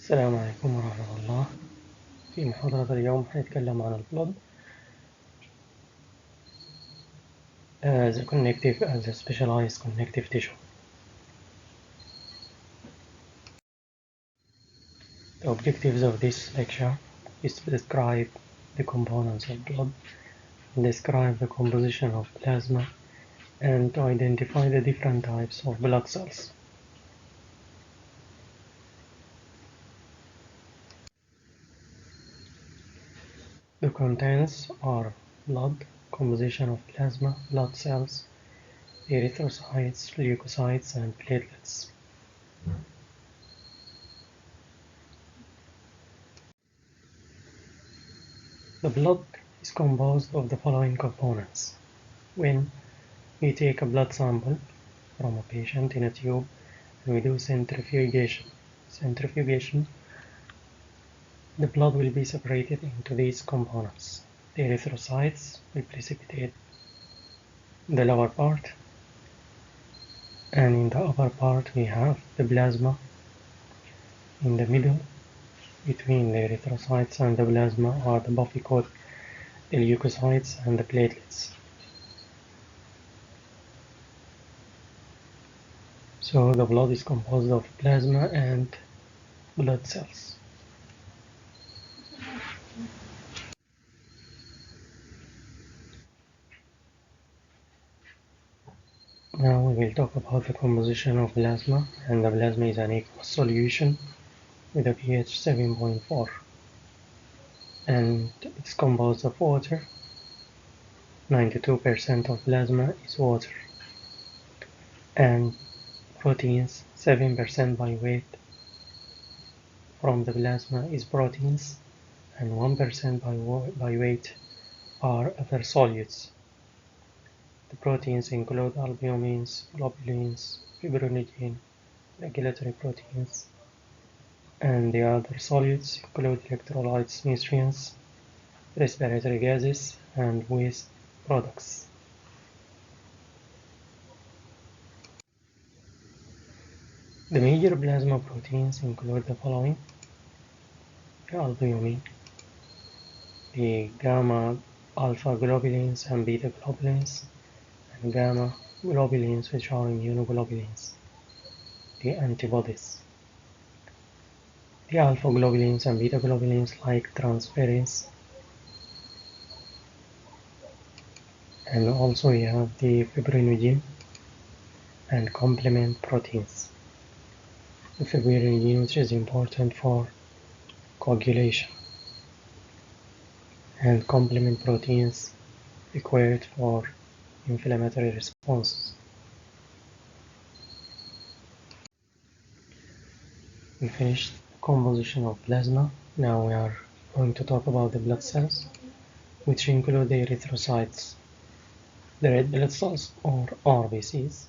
السلام عليكم ورحمة الله. في محاضرة اليوم هنتكلم عن البلد as a specialized connective tissue. The objectives of this lecture is to describe the components of blood, describe the composition of plasma, and to identify the different types of blood cells. The contents are blood, composition of plasma, blood cells, erythrocytes, leukocytes, and platelets. The blood is composed of the following components. When we take a blood sample from a patient in a tube and we do centrifugation, the blood will be separated into these components. The erythrocytes will precipitate the lower part, and in the upper part we have the plasma. In the middle, between the erythrocytes and the plasma, are the buffy coat, the leukocytes and the platelets. So the blood is composed of plasma and blood cells. Now we will talk about the composition of plasma, and the plasma is an aqueous solution with a pH 7.4, and it's composed of water. 92% of plasma is water, and proteins, 7% by weight from the plasma is proteins, and 1% by weight are other solutes. The proteins include albumins, globulins, fibrinogen, regulatory proteins, and the other solutes include electrolytes, nutrients, respiratory gases, and waste products. The major plasma proteins include the following: the albumin, the gamma alpha globulins and beta globulins, and gamma globulins, which are immunoglobulins, the antibodies. The alpha globulins and beta globulins like transferase, and also we have the fibrinogen and complement proteins. The fibrinogen, which is important for coagulation, and complement proteins required for inflammatory responses. We finished the composition of plasma. Now we are going to talk about the blood cells, which include the erythrocytes, the red blood cells or RBCs,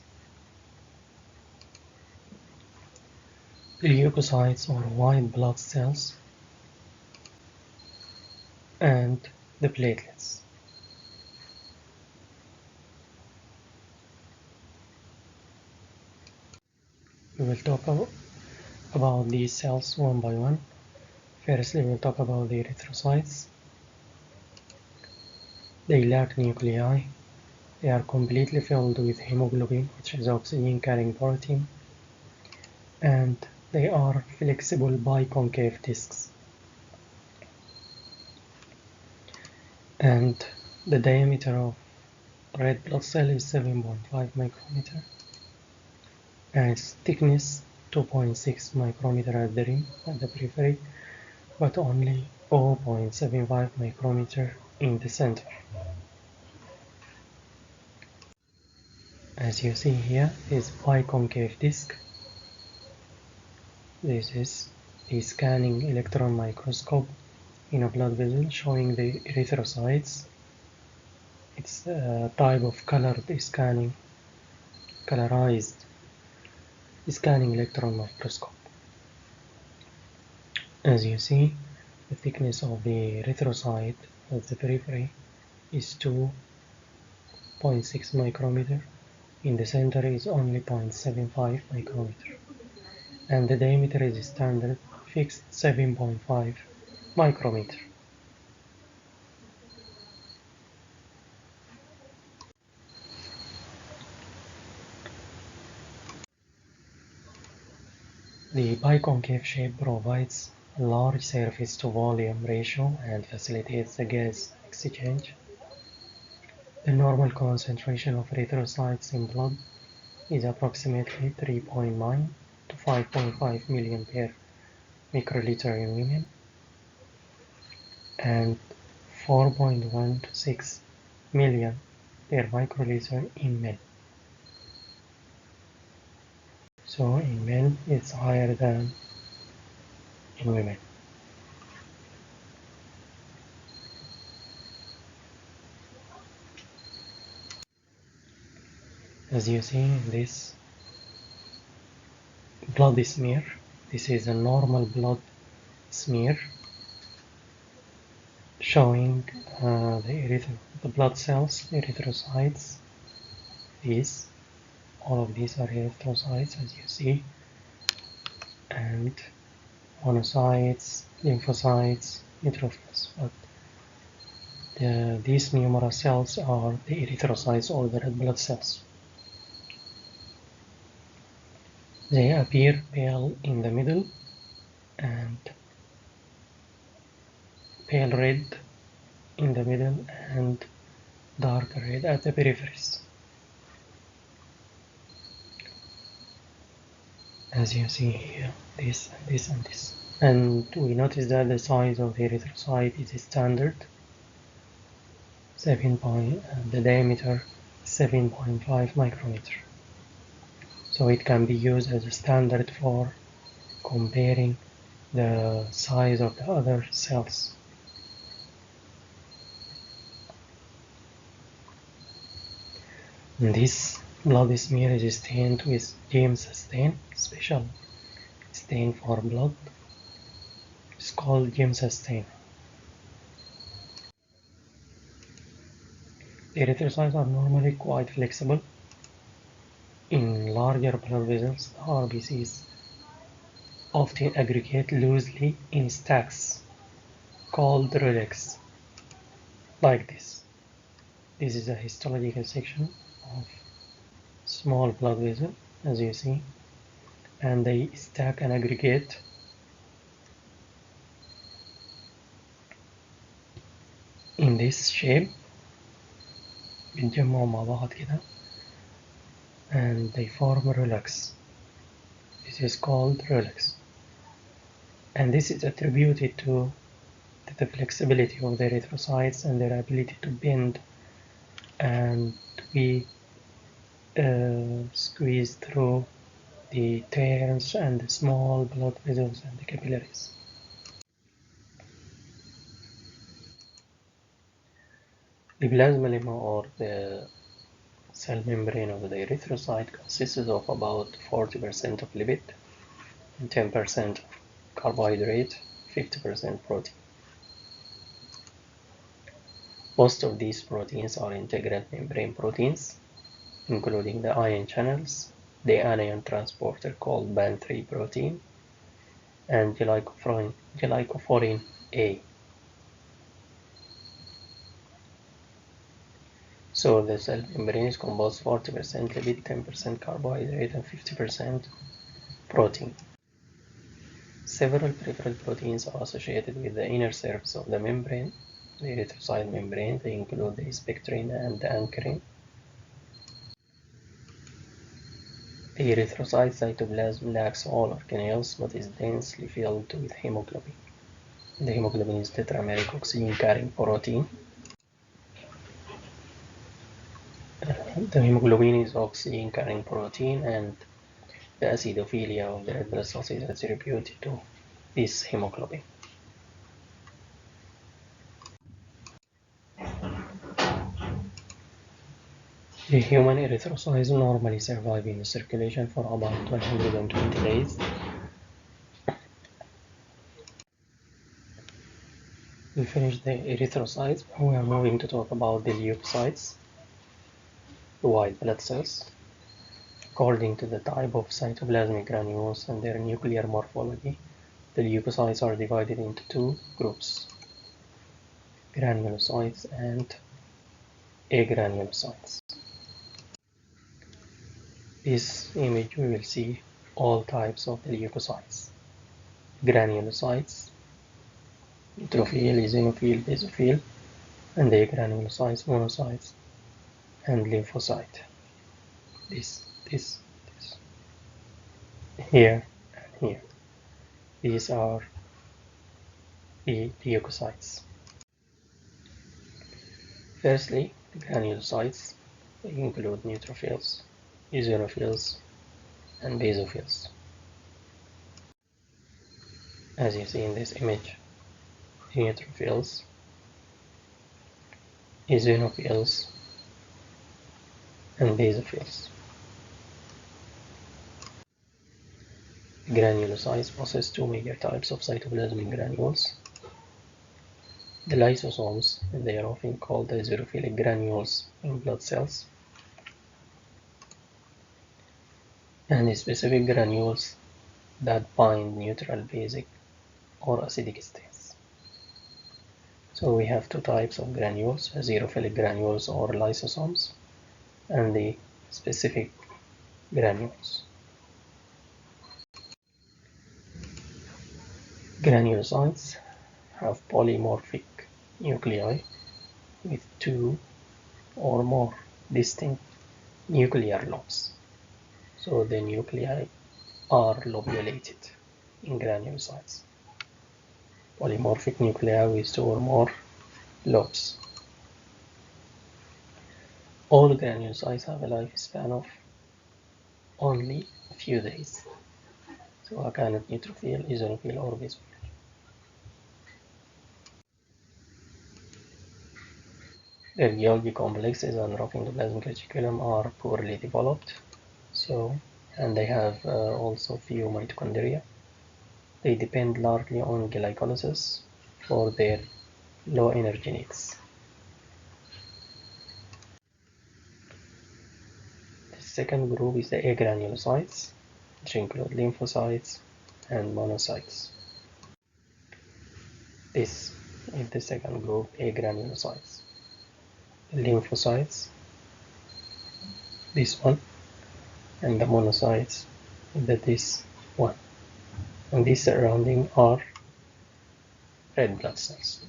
the leukocytes or white blood cells, and the platelets. We will talk about these cells one by one. Firstly, we'll talk about the erythrocytes. They lack nuclei. They are completely filled with hemoglobin, which is oxygen-carrying protein, and they are flexible biconcave discs. And the diameter of red blood cell is 7.5 micrometer, and its thickness 2.6 micrometer at the rim, at the periphery, but only 0.75 micrometer in the center. As you see here, this biconcave disc. This is a scanning electron microscope in a blood vessel showing the erythrocytes. It's a type of colorized scanning electron microscope. As you see, the thickness of the erythrocyte of the periphery is 2.6 micrometer. In the center is only 0.75 micrometer, and the diameter is standard fixed 7.5 micrometer. The biconcave shape provides a large surface to volume ratio and facilitates the gas exchange. The normal concentration of erythrocytes in blood is approximately 3.9 to 5.5 million per microliter in women and 4.1 to 6 million per microliter in men. So in men it's higher than in women. As you see in this blood smear, this is a normal blood smear showing the blood cells, erythrocytes. All of these are erythrocytes, as you see, and monocytes, lymphocytes, neutrophils. But these numerous cells are the erythrocytes or the red blood cells. They appear pale in the middle and pale red in the middle and dark red at the peripheries. As you see here, this and this and this. And we notice that the size of the erythrocyte is standard. The diameter 7.5 micrometer. So it can be used as a standard for comparing the size of the other cells. And this blood smear is stained with James stain, special stain for blood. It's called James stain. The erythrocytes are normally quite flexible. In larger blood vessels, the RBCs often aggregate loosely in stacks called relics, like this. This is a histological section of small blood vessel, as you see, and they stack and aggregate in this shape بيتجمعوا مع بعض كده and they form relics. This is called relics, and this is attributed to the flexibility of the erythrocytes and their ability to bend and to be squeezed through the tears and the small blood vessels and the capillaries. The plasma or the cell membrane of the erythrocyte consists of about 40% of lipid, 10% carbohydrate, 50% protein. Most of these proteins are integral membrane proteins, including the ion channels, the anion transporter called BAN3 protein, and glycophorin A. So the cell membrane is composed 40% lipid, 10% carbohydrate, and 50% protein. Several peripheral proteins are associated with the inner surface of the membrane, the erythrocyte membrane. They include the spectrin and the ankyrin. The erythrocyte cytoplasm lacks all organelles but is densely filled with hemoglobin. The hemoglobin is tetrameric oxygen-carrying protein. The hemoglobin is oxygen-carrying protein, and the acidophilia of the red blood cells is attributed to this hemoglobin. The human erythrocytes normally survive in the circulation for about 120 days. We finished the erythrocytes. We are moving to talk about the leukocytes, the white blood cells. According to the type of cytoplasmic granules and their nuclear morphology, The leukocytes are divided into two groups, granulocytes and agranulocytes. This image we will see all types of the leukocytes: granulocytes, neutrophil, eosinophil, basophil, and agranulocytes, monocytes, and lymphocyte. This, here, and here. These are the leukocytes. Firstly, the granulocytes, they include neutrophils, eosinophils, and basophils. As you see in this image, neutrophils, eosinophils, and basophils. Granulocytes possess two major types of cytoplasmic granules: the lysosomes, and they are often called the eosinophilic granules in blood cells, and the specific granules that bind neutral, basic, or acidic states. So we have two types of granules: eosinophilic granules or lysosomes, and the specific granules. Granulocytes have polymorphic nuclei with two or more distinct nuclear lobes. So the nuclei are lobulated in granulocytes. Polymorphic nuclei with two or more lobes. All granulocytes have a lifespan of only a few days, سواء كانت neutrophil, eosinophil, or basophil. The Golgi complexes and rough endoplasmic reticulum are poorly developed, and they have also few mitochondria. They depend largely on glycolysis for their low energy needs. The second group is the agranulocytes, which include lymphocytes and monocytes. This is the second group, agranulocytes. The lymphocytes, this one, and the monocytes, this one. And these surrounding are red blood cells.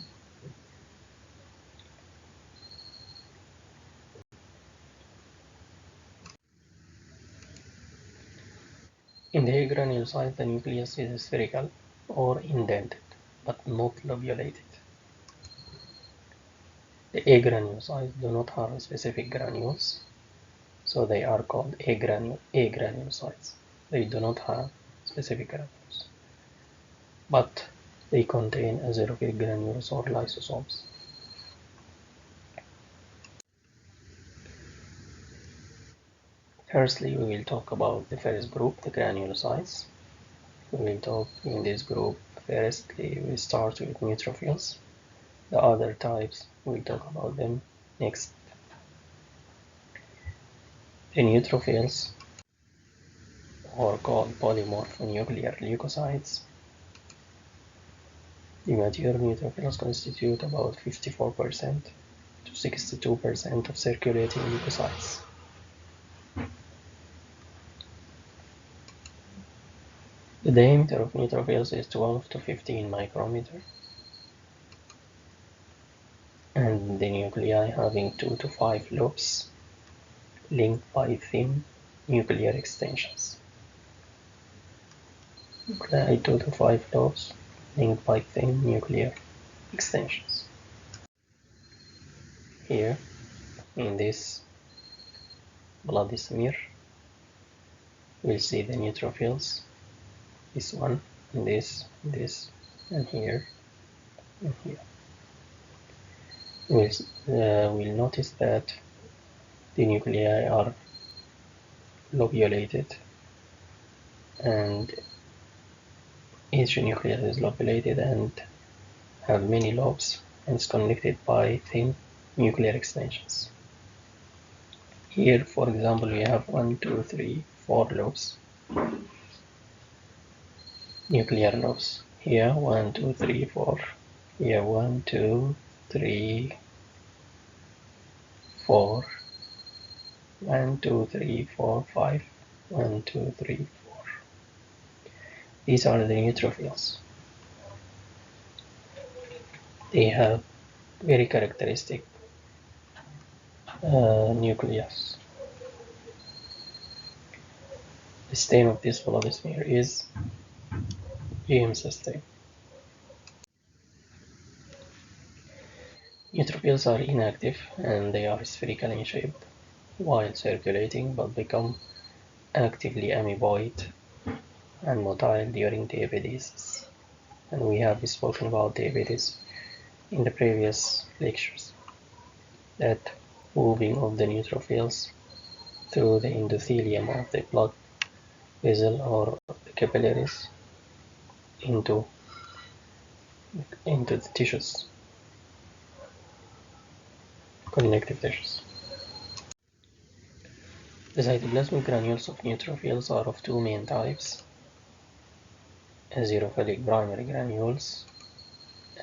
In the agranulocytes, the nucleus is spherical or indented, but not lobulated. The agranulocytes do not have specific granules, so they are called agranulocytes. They do not have specific granules, but they contain eosinophilic granules or lysosomes. Firstly, we will talk about the first group, the granulocytes. We will talk in this group. Firstly, we start with neutrophils. The other types, we'll talk about them next. The neutrophils, or called polymorphonuclear leukocytes. The mature neutrophils constitute about 54% to 62% of circulating leukocytes. The diameter of neutrophils is 12 to 15 micrometer, and the nuclei having 2 to 5 lobes linked by thin nuclear extensions. Nuclei 2 to 5 lobes linked by thin nuclear extensions. Here, in this bloody smear, we'll see the neutrophils, this one, and this, and here, and here. We'll notice that the nuclei are lobulated, and each nucleus is lobulated and have many lobes and is connected by thin nuclear extensions. Here, for example, we have 1, 2, 3, 4 lobes, nuclear lobes. Here 1 2 3 4. Here 1 2 3 4. 1 2 3 4 5. 1 2 3 4. These are the neutrophils. They have very characteristic nucleus. The stain of this blood smear is GM stain. Neutrophils are inactive and they are spherical in shape while circulating, but become actively amoeboid and motile during diabetes. And we have spoken about diabetes in the previous lectures, that moving of the neutrophils through the endothelium of the blood vessel or the capillaries into the tissues, connective tissues. The cytoplasmic granules of neutrophils are of two main types: eosinophilic primary granules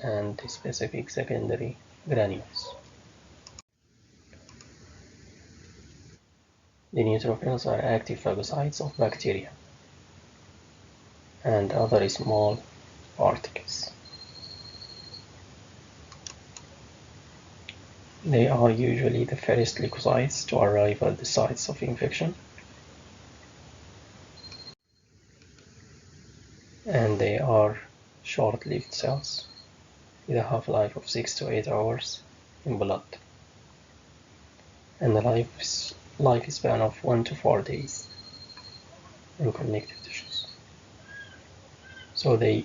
and specific secondary granules. The neutrophils are active phagocytes of bacteria and other small particles. They are usually the first leukocytes to arrive at the sites of infection, and they are short-lived cells with a half-life of 6 to 8 hours in blood and a lifespan of 1 to 4 days in connective tissues. So their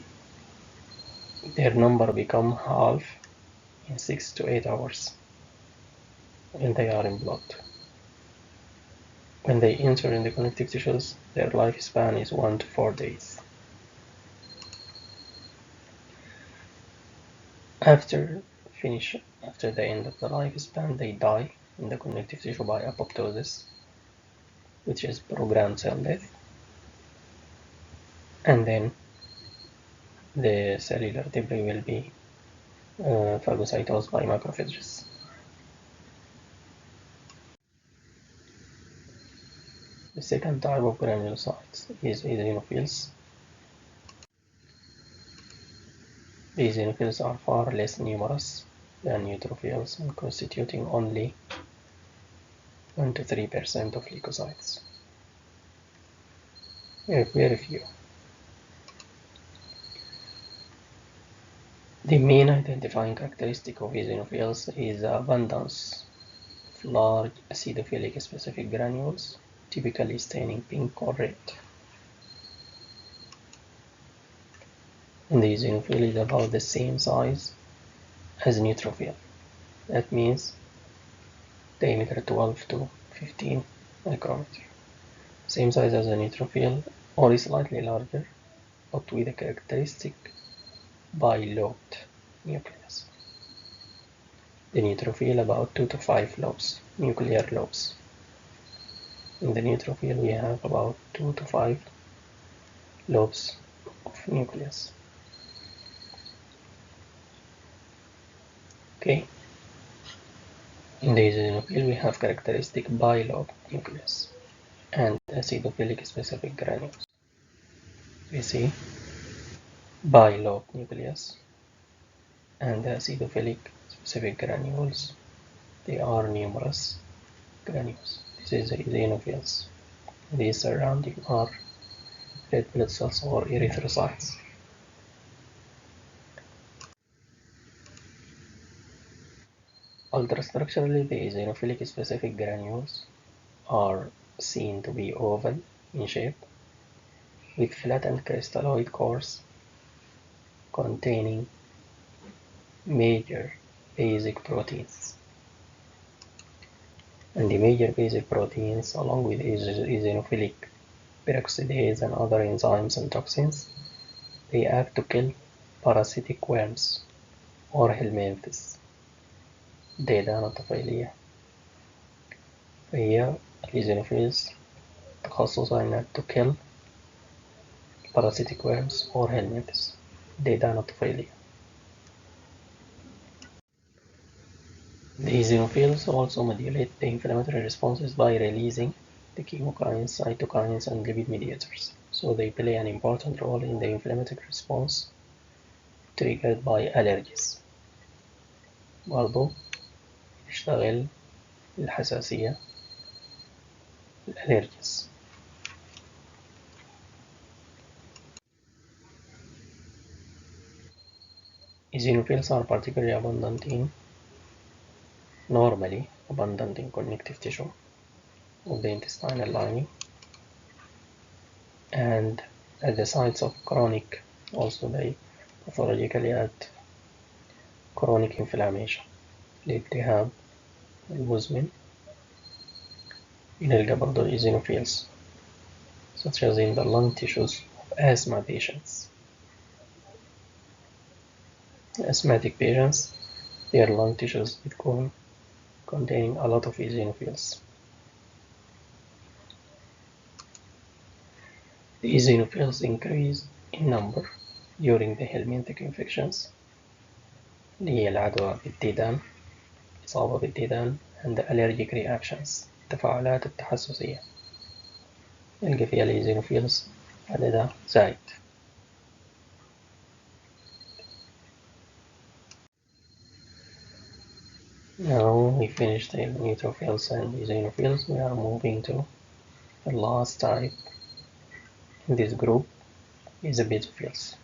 number become half in 6 to 8 hours when they are in blood. When they enter in the connective tissues, their lifespan is 1 to 4 days. After the end of the lifespan, they die in the connective tissue by apoptosis, which is programmed cell death, and then the cellular debris will be phagocytosed by macrophages. The second type of granulocytes is eosinophils. The eosinophils are far less numerous than neutrophils and constituting only 1 to 3% of leukocytes. Very few. The main identifying characteristic of eosinophils is the abundance of large acidophilic specific granules, typically staining pink or red. And the eosinophil is about the same size as neutrophil. That means diameter 12 to 15 micrometer. Same size as a neutrophil or slightly larger, but with a characteristic bilobed nucleus. The neutrophil about 2 to 5 lobes, nuclear lobes. In the neutrophil we have about 2 to 5 lobes of nucleus. Okay. In the eosinophil we have characteristic bilobed nucleus and acidophilic specific granules. We see bilobed nucleus and acidophilic specific granules. They are numerous granules. This is the eosinophils. These surrounding are red blood cells or erythrocytes. Ultrastructurally, the eosinophilic specific granules are seen to be oval in shape with flattened crystalloid cores containing major basic proteins. And the major basic proteins, along with eosinophilic peroxidase and other enzymes and toxins, they act to kill parasitic worms or helminthes. ديدان طفيلية. فهي eosinophils تخصصها إنها to kill parasitic worms or helminthes. dedanotophilia. The eosinophils also modulate the inflammatory responses by releasing the chemokines, cytokines, and lipid mediators. So they play an important role in the inflammatory response triggered by allergies. برضو يشتغل الحساسية الالرجيز. Eosinophils are particularly normally abundant in connective tissue of the intestinal lining and at the sites of chronic, also they pathologically at chronic inflammation. الالتهاب المزمن بنلقى برضه eosinophils such as in the lung tissues of asthma patients. Asthmatic patients, their lung tissues بتكون containing a lot of eosinophils. The eosinophils increase in number during the helminthic infections اللي هي العدوى بالديدان، إصابة بالديدان and the allergic reactions التفاعلات التحسسية نلقى فيها eosinophils عددها زايد. Now we finished the neutrophils and eosinophils. We are moving to the last type in this group is the basophils.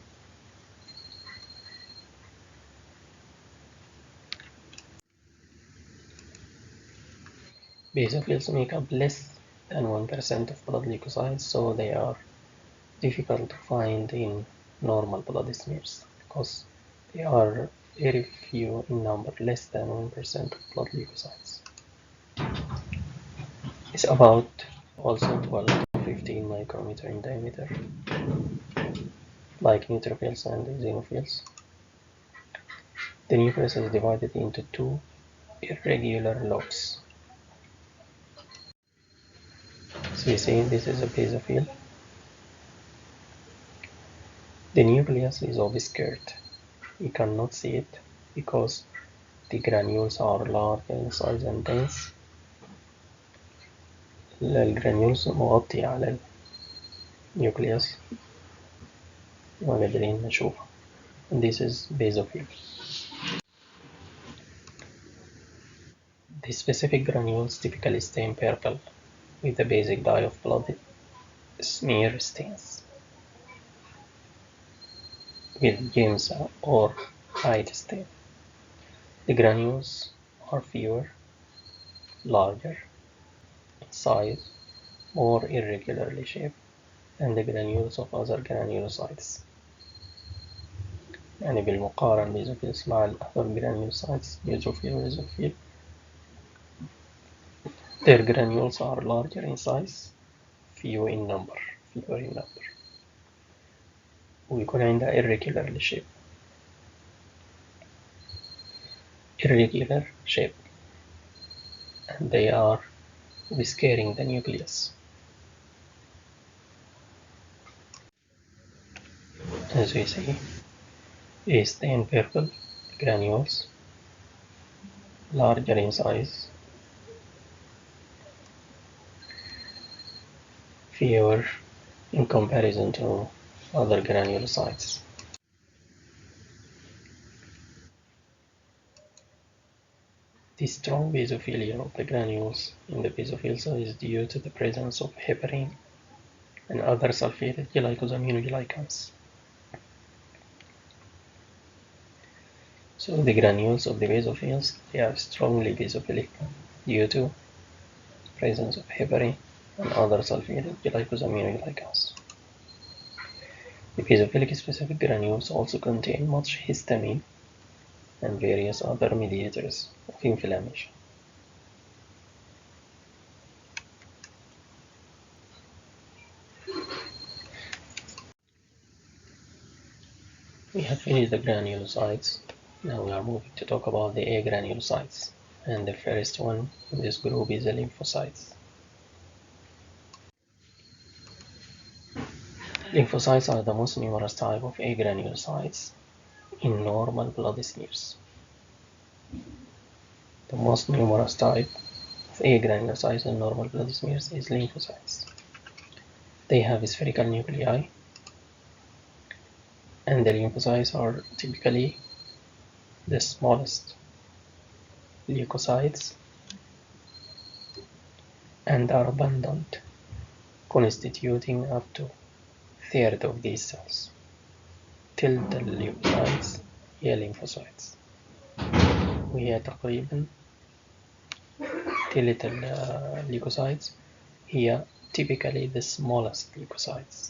Basophils make up less than 1% of blood leukocytes, so they are difficult to find in normal blood smears because they are very few in number, less than 1% of blood leukocytes. It's about also 12 to 15 micrometer in diameter, like neutrophils and eosinophils. The nucleus is divided into two irregular lobes. So you see, this is a basophil. The nucleus is obscured. You cannot see it because the granules are large in size and dense. الجرانيولز مغطية على النيوكليوس ما قادرين نشوفها. And this is basophil. The specific granules typically stain purple with the basic dye of blood smear stains with giemsa or hide stain. The granules are fewer, larger in size, more irregularly shaped than the granules of other granulocytes. يعني بالمقارنة basophils مع other granulocytes neutrophil وbasophil, their granules are larger in size, fewer in number, ويكون عندها irregular shape, and they are obscuring the nucleus. As we see, they stain purple granules, larger in size, fewer in comparison to other granulocytes. The strong basophilia of the granules in the basophils is due to the presence of heparin and other sulfated glycosaminoglycans. So the granules of the basophils, they are strongly basophilic due to presence of heparin and other sulfated glycosaminoglycans. The basophilic specific granules also contain much histamine and various other mediators of inflammation. We have finished the granulocytes. Now we are moving to talk about the agranulocytes, and the first one in this group is the lymphocytes. Lymphocytes are the most numerous type of agranulocytes in normal blood smears. The most numerous type of agranulocytes in normal blood smears is lymphocytes. They have spherical nuclei, and the lymphocytes are typically the smallest. Leukocytes and are abundant, constituting up to a third of these cells. تلت الليوكوسايتس هي الليمفوسايتس، وهي تقريبا تلت الليوكوسايتس هي typically the smallest leukocytes.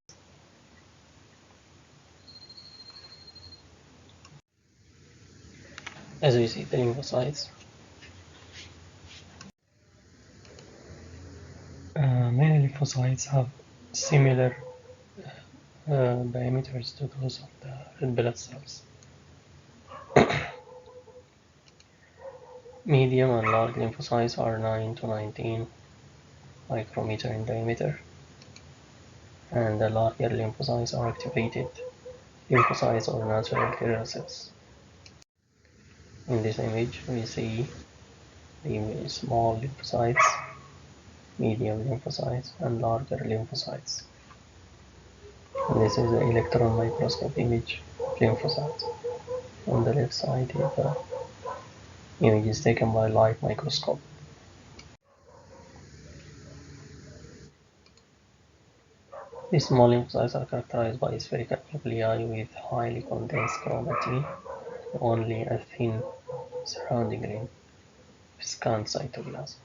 As we see, the lymphocytes many lymphocytes have similar diameters to those of the red blood cells. Medium and large lymphocytes are 9 to 19 micrometer in diameter, and the larger lymphocytes are activated lymphocytes or natural killer cells. In this image, we see the small lymphocytes, medium lymphocytes, and larger lymphocytes. And this is the electron microscope image of lymphocytes. On the left side, the image is taken by light microscope. These small lymphocytes are characterized by spherical nuclei with highly condensed chromatin, only a thin surrounding ring of scant cytoplasm.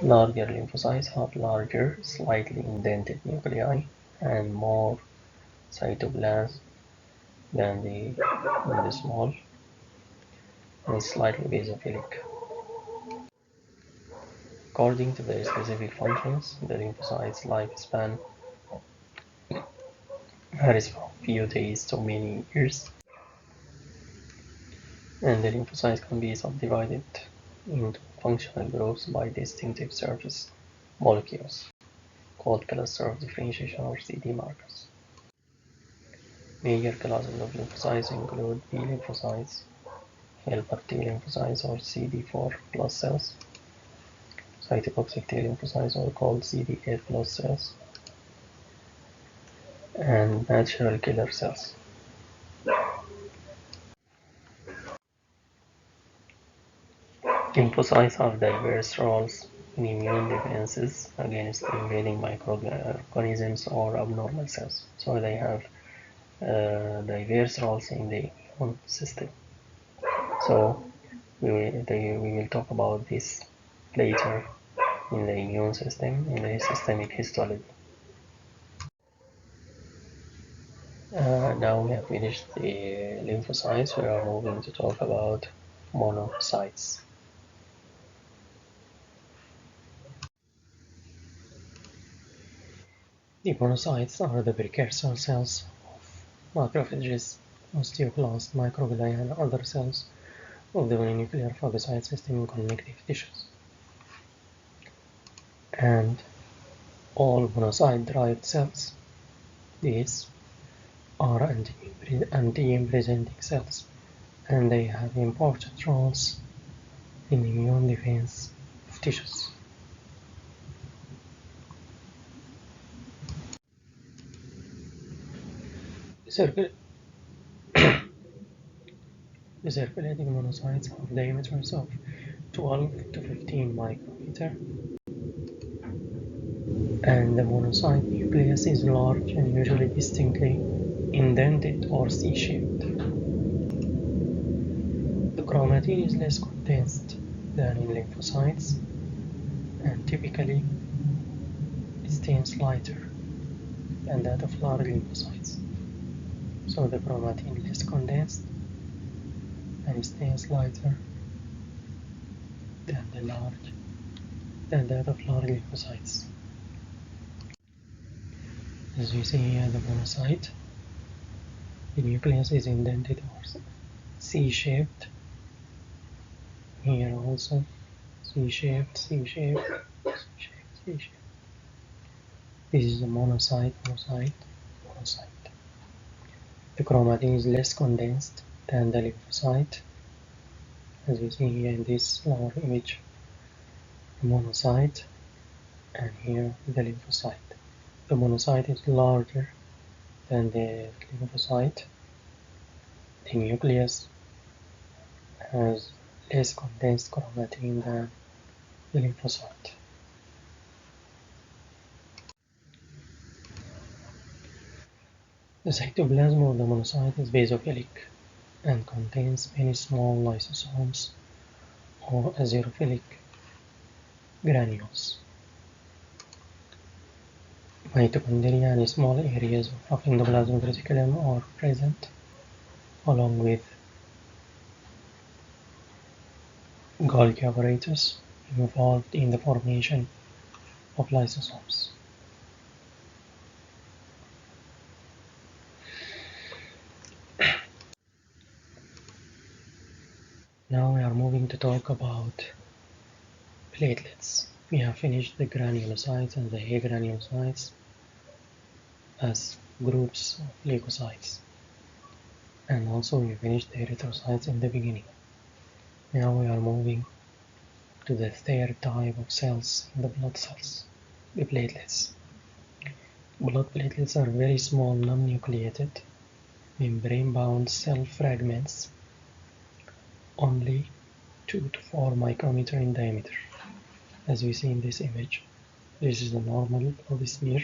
Larger lymphocytes have larger, slightly indented nuclei and more cytoplasm than the small, and slightly basophilic. According to their specific functions, the lymphocytes' lifespan varies from few days to many years, and the lymphocytes can be subdivided into functional groups by distinctive surface molecules called cluster of differentiation or CD markers. Major classes of lymphocytes include B lymphocytes, helper T lymphocytes or CD4 plus cells, cytotoxic T lymphocytes or called CD8 plus cells, and natural killer cells. Lymphocytes have diverse roles in immune defenses against invading microorganisms or abnormal cells. So they have diverse roles in the immune system. So we will talk about this later in the immune system, in the systemic histology. Now we have finished the lymphocytes. We are moving to talk about monocytes. The monocytes are the precursor cells of macrophages, osteoclasts, microglia, and other cells of the nuclear phagocyte system in connective tissues. And all monocyte-derived cells, these are antigen presenting cells, and they have important roles in immune defense of tissues. The circulating monocytes have diameters of 12 to 15 micrometer, and the monocyte nucleus is large and usually distinctly indented or C-shaped. The chromatin is less condensed than in lymphocytes and typically stains lighter than that of large lymphocytes. So the chromatin is less condensed and stains lighter than that of large lymphocytes. As we see here, the monocyte, the nucleus is indented or C-shaped. Here also C-shaped, C-shaped, C-shaped, C-shaped. This is the monocyte, monocyte, monocyte. The chromatin is less condensed than the lymphocyte, as you see here in this lower image, the monocyte, and here the lymphocyte. The monocyte is larger than the lymphocyte. The nucleus has less condensed chromatin than the lymphocyte. The cytoplasm of the monocyte is basophilic and contains many small lysosomes or azerophilic granules. Mitochondria and small areas of endoplasmic reticulum are present, along with Golgi apparatus involved in the formation of lysosomes. Now we are moving to talk about platelets. We have finished the granulocytes and the agranulocytes as groups of leukocytes, and also we finished the erythrocytes in the beginning. Now we are moving to the third type of cells in the blood cells, the platelets. Blood platelets are very small non-nucleated membrane-bound cell fragments, only 2 to 4 micrometer in diameter, as we see in this image. This is the normal blood smear.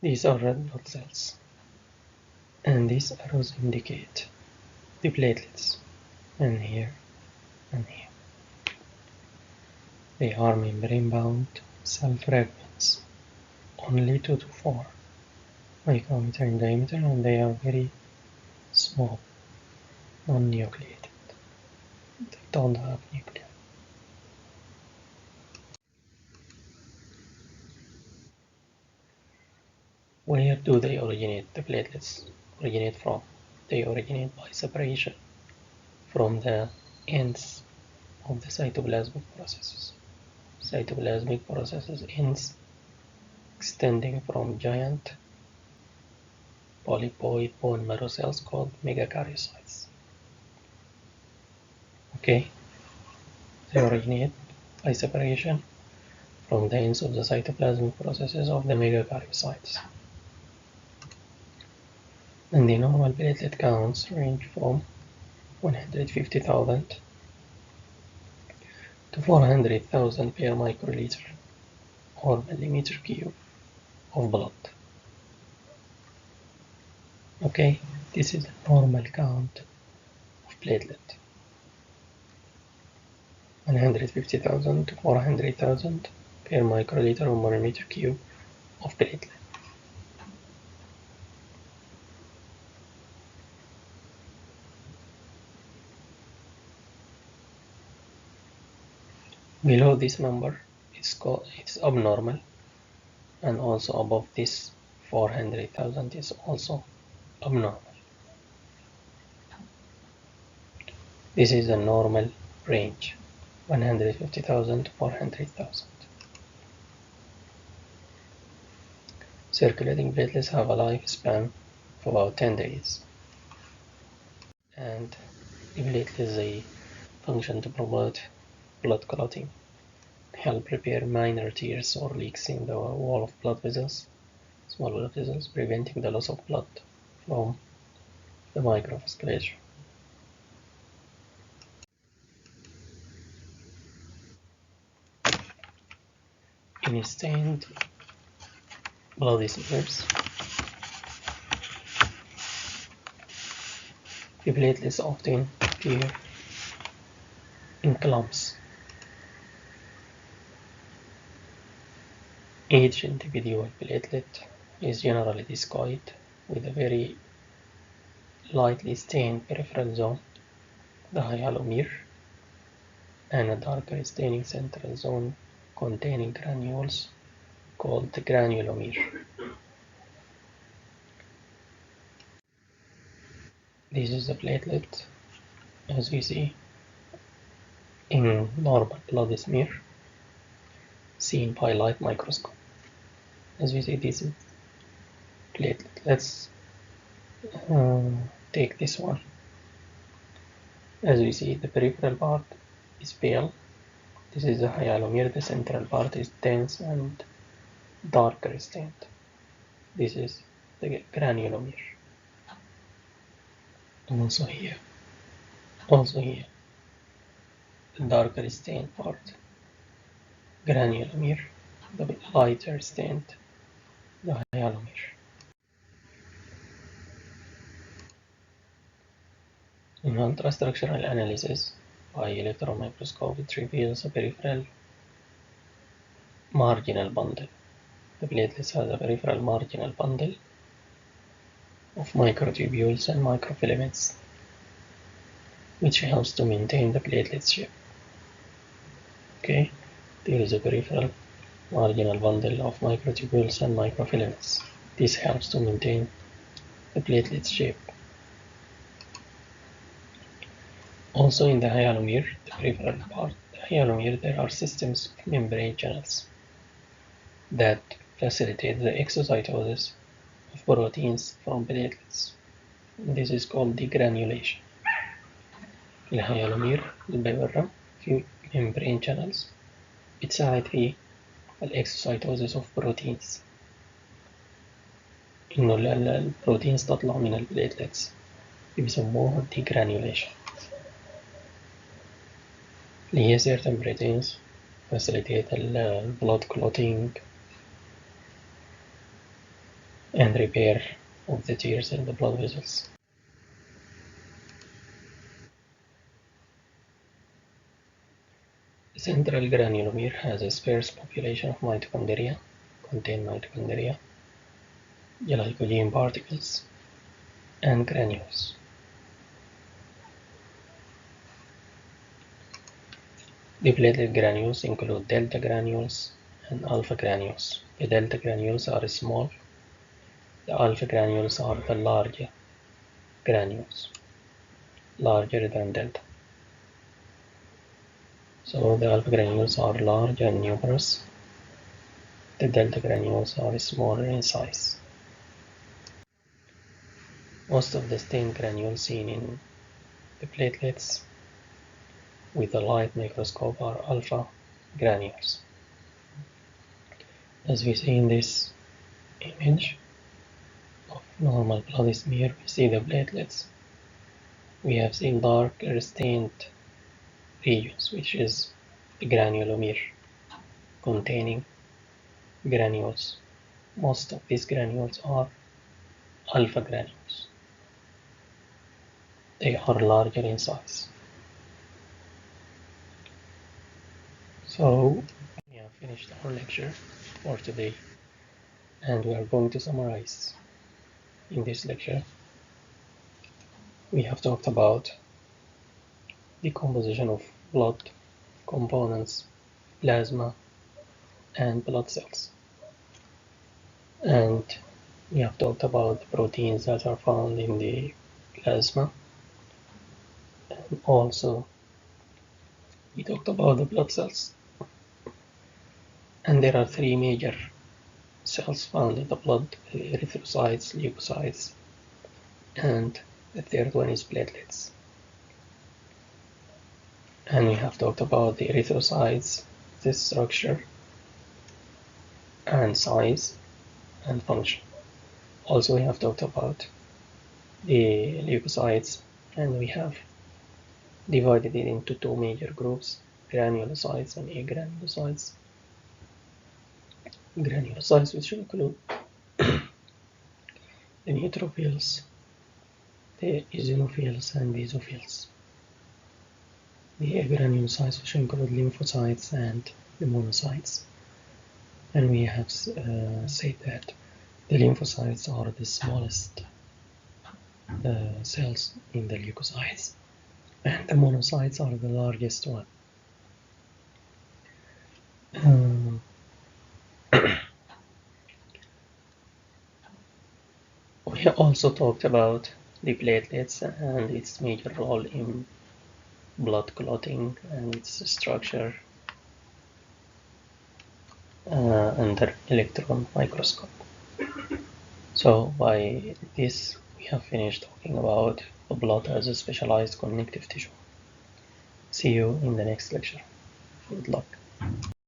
These are red blood cells, and these arrows indicate the platelets, and here and here. They are membrane-bound cell fragments, only 2 to 4 micrometer in diameter, and they are very small, non-nucleated. They don't have nuclei. Where do they originate? The platelets originate from? They originate by separation from the ends of the cytoplasmic processes. Cytoplasmic processes ends extending from giant polypoid bone marrow cells called megakaryocytes. Okay, they originate by separation from the ends of the cytoplasmic processes of the megakaryocytes. And the normal platelet counts range from 150,000 to 400,000 per microliter or millimeter cube of blood. Okay, this is the normal count of platelet. 150,000 to 400,000 per microliter or millimeter cube of platelet. Below this number it's abnormal, and also above this 400,000 is also abnormal. This is the normal range, 150,000 to 400,000. Circulating platelets have a lifespan of about 10 days. And the platelets, they function to promote blood clotting, help repair minor tears or leaks in the wall of blood vessels, small blood vessels, preventing the loss of blood from the microvasculature. In stained blood smears, the platelets often appear in clumps. Each individual platelet is generally discoid with a very lightly stained peripheral zone, the hyalomere, and a darker staining central zone containing granules called the granulomere. This is the platelet as we see in normal blood smear. seen by light microscope. As we see, this is platelet. Let's take this one. As we see, the peripheral part is pale. This is the hyalomere. The central part is dense and darker stained. This is the granulomere. Also here, the darker stained part, granulomere, the lighter stained, the hyalomere. In ultrastructural analysis by electron microscope, it reveals a peripheral marginal bundle. The platelets has a peripheral marginal bundle of microtubules and microfilaments, which helps to maintain the platelet shape. Okay, there is a peripheral marginal bundle of microtubules and microfilaments. This helps to maintain the platelet shape. Also in the hyalomere, the peripheral part, the hyalomere, there are systems of membrane channels that facilitate the exocytosis of proteins from platelets. This is called degranulation. الهيالومير اللي برا في membrane channels بتساعد في الاكسوسايتوزيس of proteins، إنه البروتينز تطلع من البليتلتس، بيسموها degranulation. اللي هي certain proteins facilitate blood clotting and repair of the tears in the blood vessels. The central granulomere has a sparse population of mitochondria, glycogen particles, and granules. The platelet granules include delta granules and alpha granules. The delta granules are small. The alpha granules are the larger granules, larger than delta. So the alpha granules are large and numerous. The delta granules are smaller in size. Most of the stained granules seen in the platelets with a light microscope are alpha granules. As we see in this image of normal blood smear, we see the platelets. We have seen darker stained regions, which is the granulomere containing granules. Most of these granules are alpha granules. They are larger in size. So we have finished our lecture for today, and we are going to summarize. In this lecture, we have talked about the composition of blood components, plasma, and blood cells. And we have talked about the proteins that are found in the plasma. And also, we talked about the blood cells. And there are three major cells found in the blood: erythrocytes, leukocytes, and the third one is platelets. And we have talked about the erythrocytes, the structure and size and function. Also, we have talked about the leukocytes, and we have divided it into two major groups: granulocytes and agranulocytes. Granulocytes, which include the neutrophils, the eosinophils, and basophils. The agranulocytes, which include lymphocytes and the monocytes. And we have said that the lymphocytes are the smallest cells in the leukocytes, and the monocytes are the largest one. We also talked about the platelets and its major role in blood clotting and its structure. under electron microscope. So by this we have finished talking about the blood as a specialized connective tissue. See you in the next lecture. Good luck.